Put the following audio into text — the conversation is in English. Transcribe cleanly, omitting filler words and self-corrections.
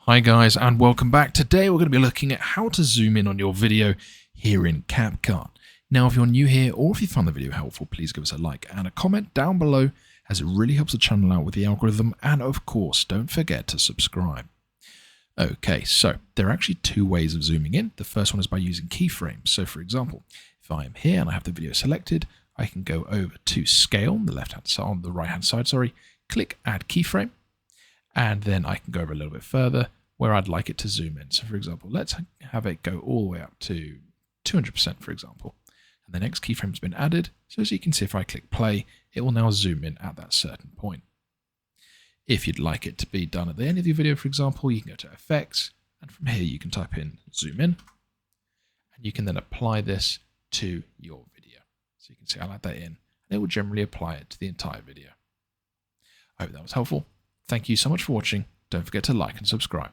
Hi guys, and welcome back. Today we're going to be looking at how to zoom in on your video here in CapCut. Now if you're new here or if you found the video helpful, please give us a like and a comment down below as it really helps the channel out with the algorithm, and of course don't forget to subscribe. Okay, so there are actually two ways of zooming in. The first one is by using keyframes. So for example, if I am here and I have the video selected, I can go over to scale on the right hand side, click add keyframe. And then I can go over a little bit further where I'd like it to zoom in. So for example, let's have it go all the way up to 200%, for example. And the next keyframe has been added. So as you can see, if I click play, it will now zoom in at that certain point. If you'd like it to be done at the end of your video, for example, you can go to effects, and from here you can type in zoom in, and you can then apply this to your video. So you can see I like that in, and it will generally apply it to the entire video. I hope that was helpful. Thank you so much for watching. Don't forget to like and subscribe.